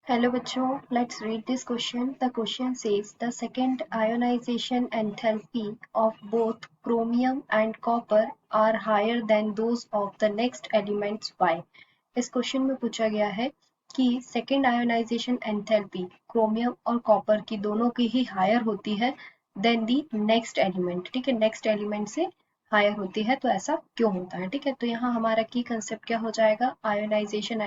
Hello बच्चों, let's read this question. The question says the second ionization enthalpy of both chromium and copper are higher than those of the next elements. Why? इस question में पूछा गया है कि second ionization enthalpy chromium और copper की दोनों की ही हायर होती है देन दी नेक्स्ट एलिमेंट। ठीक है, नेक्स्ट एलिमेंट से हायर होती है, तो ऐसा क्यों होता है। ठीक है, तो यहाँ हमारा की कंसेप्ट क्या हो जाएगा, ionization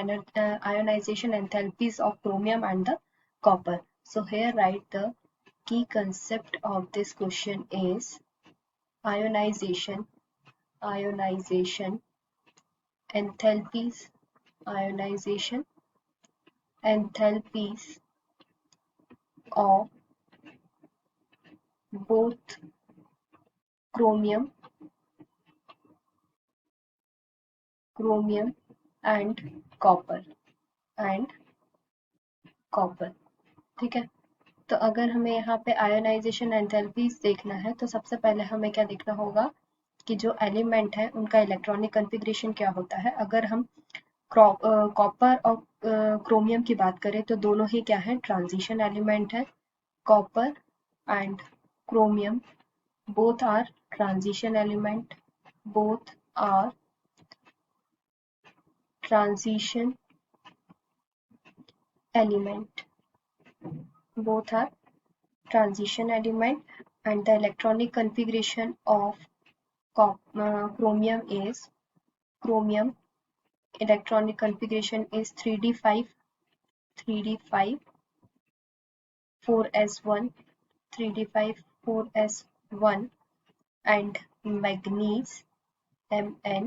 enthalpies of chromium and the copper. So here right the key concept of this question is ionization enthalpies ionization enthalpies of both chromium and copper ठीक है, तो अगर हमें यहाँ पे आयोनाइजेशन एंथैल्पीज देखना है तो सबसे पहले हमें क्या देखना होगा कि जो एलिमेंट है उनका इलेक्ट्रॉनिक कॉन्फ़िगरेशन क्या होता है। अगर हम कॉपर और क्रोमियम की बात करें तो दोनों ही क्या है, ट्रांजिशन एलिमेंट है। Copper and chromium both are transition element both are transition element both are transition element and the electronic configuration of chromium is chromium electronic configuration is 3d5 4s1 3d5 4s1 and manganese Mn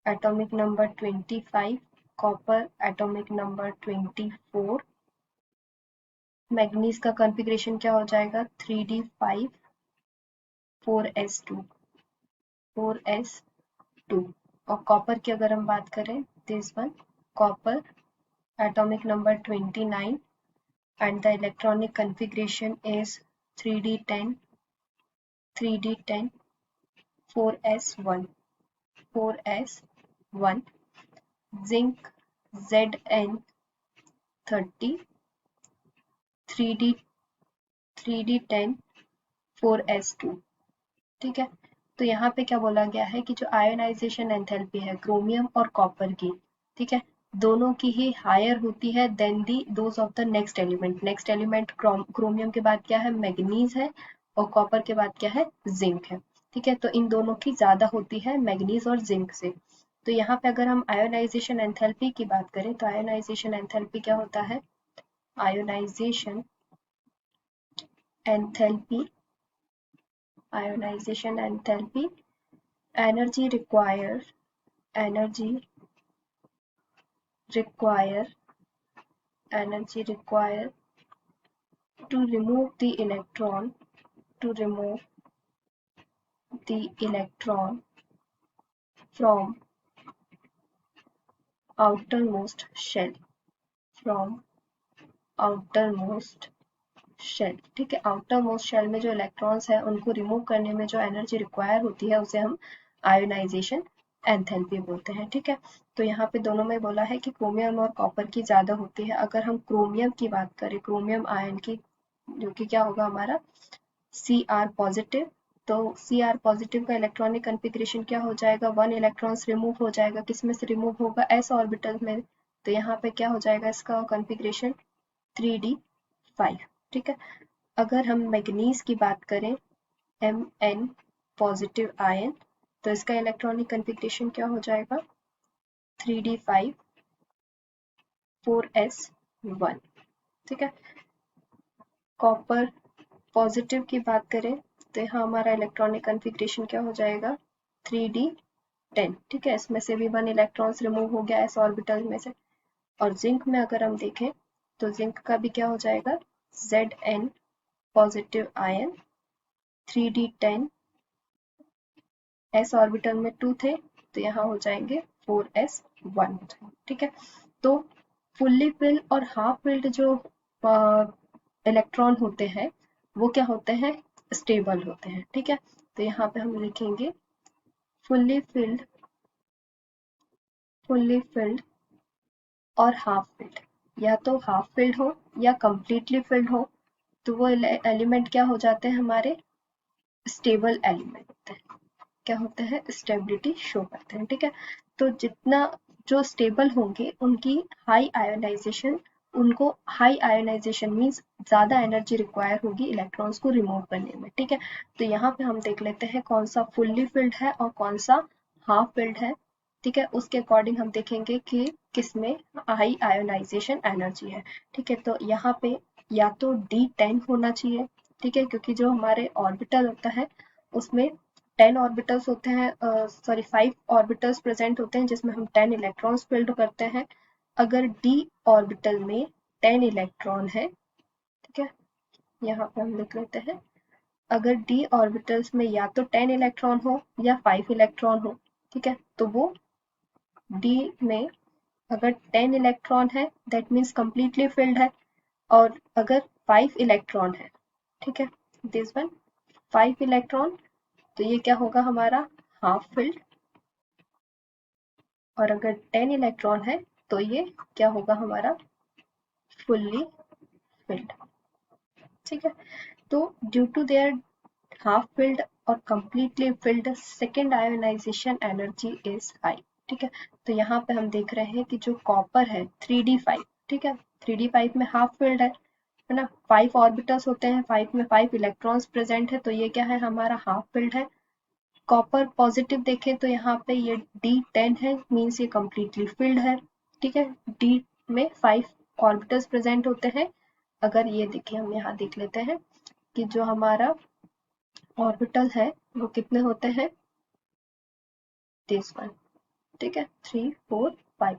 atomic number 25 copper atomic number 24 manganese का configuration क्या हो जाएगा 3d5 4s2 और copper की अगर हम बात करें this one copper atomic number 29 and the electronic configuration is 3d10 4s1 zinc Zn30 3d10 4s2। ठीक है, तो यहाँ पे क्या बोला गया है कि जो आयोनाइजेशन एंथैल्पी है क्रोमियम और कॉपर की, ठीक है, दोनों की ही हायर होती है than the those of the next element. Next element chromium के बाद क्या है, मैग्नीज है, और कॉपर के बाद क्या है, जिंक है। ठीक है, तो इन दोनों की ज्यादा होती है मैग्नीज और जिंक से। तो यहाँ पे अगर हम आयोनाइजेशन एंथैल्पी की बात करें तो आयोनाइजेशन एंथैल्पी क्या होता है, ionisation enthalpy energy required to remove the electron from outermost shell ठीक है, आउटर मोस्ट शेल में जो इलेक्ट्रॉन्स है उनको रिमूव करने में जो एनर्जी रिक्वायर होती है उसे हम आयोनाइजेशन एंथैल्पी बोलते हैं। ठीक है, तो यहाँ पे दोनों में बोला है कि क्रोमियम और कॉपर की ज्यादा होती है। अगर हम क्रोमियम की बात करें, क्रोमियम आयन की, जो कि क्या होगा हमारा Cr पॉजिटिव, तो Cr पॉजिटिव का इलेक्ट्रॉनिक कॉन्फ़िगरेशन क्या हो जाएगा, 1 इलेक्ट्रॉन्स रिमूव हो जाएगा। किसमें से रिमूव होगा, s ऑर्बिटल में। तो यहाँ पे क्या हो जाएगा इसका कॉन्फ़िगरेशन 3d5। ठीक है, अगर हम मैग्नीज की बात करें Mn पॉजिटिव आयन, तो इसका इलेक्ट्रॉनिक कॉन्फ़िगरेशन क्या हो जाएगा 3d5 4s1। ठीक है, कॉपर पॉजिटिव की बात करें तो यहाँ हमारा इलेक्ट्रॉनिक कॉन्फ़िगरेशन क्या हो जाएगा 3d10। ठीक है, इसमें से भी 1 इलेक्ट्रॉन्स रिमूव हो गया s ऑर्बिटल में से। और जिंक में अगर हम देखें तो जिंक का भी क्या हो जाएगा Zn positive ion 3d10, s orbital में 2 थे तो यहाँ हो जाएंगे 4s1। ठीक है, तो फुल्ली फिल्ड और हाफ फिल्ड जो इलेक्ट्रॉन होते हैं वो क्या होते हैं, स्टेबल होते हैं। ठीक है, तो यहाँ पे हम लिखेंगे फुल्ली फिल्ड और हाफ फिल्ड। या तो हाफ फिल्ड हो या कंप्लीटली फिल्ड हो, तो वो एलिमेंट क्या हो जाते हैं, हमारे स्टेबल एलिमेंट होते हैं। क्या होते हैं, स्टेबिलिटी शो करते हैं। ठीक है, तो जितना जो स्टेबल होंगे उनकी हाई आयोनाइजेशन, उनको हाई आयोनाइजेशन मीन्स ज्यादा एनर्जी रिक्वायर होगी इलेक्ट्रॉन्स को रिमूव करने में। ठीक है, तो यहाँ पे हम देख लेते हैं कौन सा फुल्ली फिल्ड है और कौन सा हाफ फिल्ड है। ठीक है, उसके अकॉर्डिंग हम देखेंगे कि किसमें हाई आयोनाइजेशन एनर्जी है। ठीक है, तो यहाँ पे या तो D10 होना चाहिए। ठीक है, क्योंकि जो हमारे ऑर्बिटल होता है उसमें 10 ऑर्बिटल्स होते हैं, 5 ऑर्बिटल्स प्रेजेंट होते हैं जिसमें हम 10 इलेक्ट्रॉन्स फिल्ड करते हैं। अगर D ऑर्बिटल में 10 इलेक्ट्रॉन है, ठीक है, यहाँ पे हम लिख लेते हैं, अगर D ऑर्बिटल्स में या तो 10 इलेक्ट्रॉन हो या 5 इलेक्ट्रॉन हो, ठीक है, तो वो D में अगर 10 इलेक्ट्रॉन है दैट मीन्स कंप्लीटली फिल्ड है, और अगर 5 इलेक्ट्रॉन है, ठीक है, दिस वन 5 इलेक्ट्रॉन, तो ये क्या होगा हमारा हाफ फिल्ड, और अगर 10 इलेक्ट्रॉन है तो ये क्या होगा हमारा फुल्ली फिल्ड। ठीक है, तो due to their half filled और completely filled, second ionisation energy is high. ठीक है, तो यहाँ पे हम देख रहे हैं कि जो कॉपर है 3d5, ठीक है, 3d5 में हाफ फिल्ड है ना, 5 ऑर्बिटल्स होते हैं, 5 में 5 इलेक्ट्रॉन्स प्रेजेंट है, तो ये क्या है हमारा हाफ फिल्ड है। कॉपर पॉजिटिव देखें तो यहाँ पे ये D10 है, मीन्स ये कंप्लीटली फिल्ड है। ठीक है, D में 5 ऑर्बिटल्स प्रेजेंट होते हैं। अगर ये देखिए हम यहाँ देख लेते हैं कि जो हमारा ऑर्बिटल है वो कितने होते हैं, दिस वन, ठीक है, 3 4 5।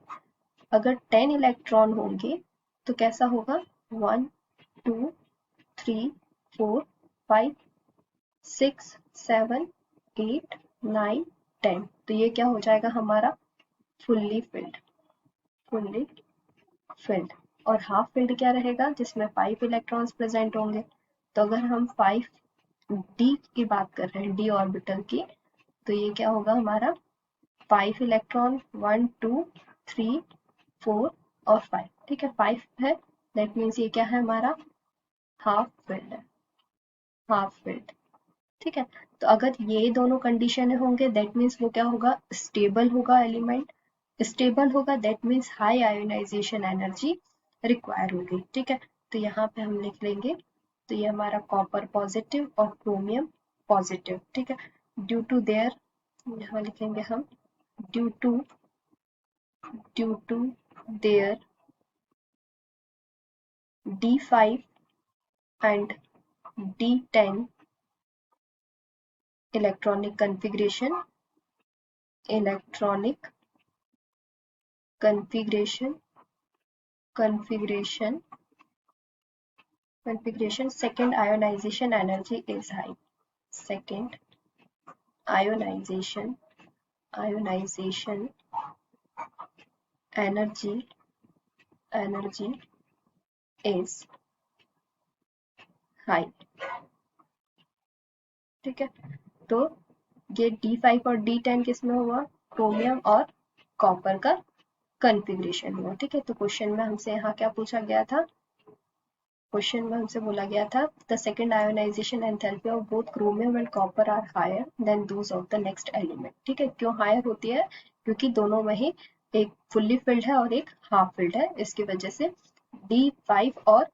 अगर 10 इलेक्ट्रॉन होंगे तो कैसा होगा, 1 2 3 4 5 6 7 8 9 10, तो ये क्या हो जाएगा हमारा फुल्ली फिल्ड, फुल्ली फिल्ड। और हाफ फिल्ड क्या रहेगा, जिसमें 5 इलेक्ट्रॉन्स प्रेजेंट होंगे। तो अगर हम 5d की बात कर रहे हैं, d ऑर्बिटल की, तो ये क्या होगा हमारा 5 इलेक्ट्रॉन, 1 2 3 4 और 5। ठीक है, 5 है, दैट मीन्स ये क्या है हमारा हाफ फिल्ड है, हाफ फिल्ड। ठीक है, तो अगर ये दोनों कंडीशन होंगे दैट मीन्स वो क्या होगा, स्टेबल होगा एलिमेंट। स्टेबल होगा that means high ionization energy require होगी। ठीक है, तो यहाँ पे हम लिख लेंगे, तो ये हमारा कॉपर पॉजिटिव और क्रोमियम पॉजिटिव। ठीक है, ड्यू टू देयर, यहाँ लिखेंगे हम due to their D5 and D10 electronic configuration, electronic configuration, configuration, second ionization energy is high. Second ionization energy is high. ठीक है, तो ये D5 और D10 किसमें हुआ, क्रोमियम और कॉपर का कन्फिग्रेशन हुआ। ठीक है, तो क्वेश्चन में हमसे यहाँ क्या पूछा गया था, क्वेश्चन में हमसे बोला गया था the second ionization enthalpy of both chromium and copper are higher than those of the next element. ठीक है, क्यों हायर होती है, क्योंकि दोनों में ही एक फुल्ली फिल्ड है और एक हाफ फिल्ड है, इसकी वजह से D5 और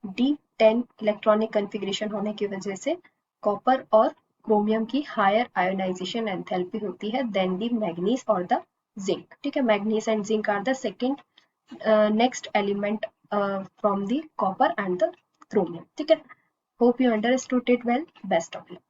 D10 इलेक्ट्रॉनिक कन्फिग्रेशन होने की वजह से कॉपर और क्रोमियम की हायर आयोनाइजेशन एंथैल्पी होती है देन दी मैग्नीज और द जिंक। ठीक है, manganese and zinc are the second next element from the copper and the chromium. ठीक है, hope you understood it well, best of luck.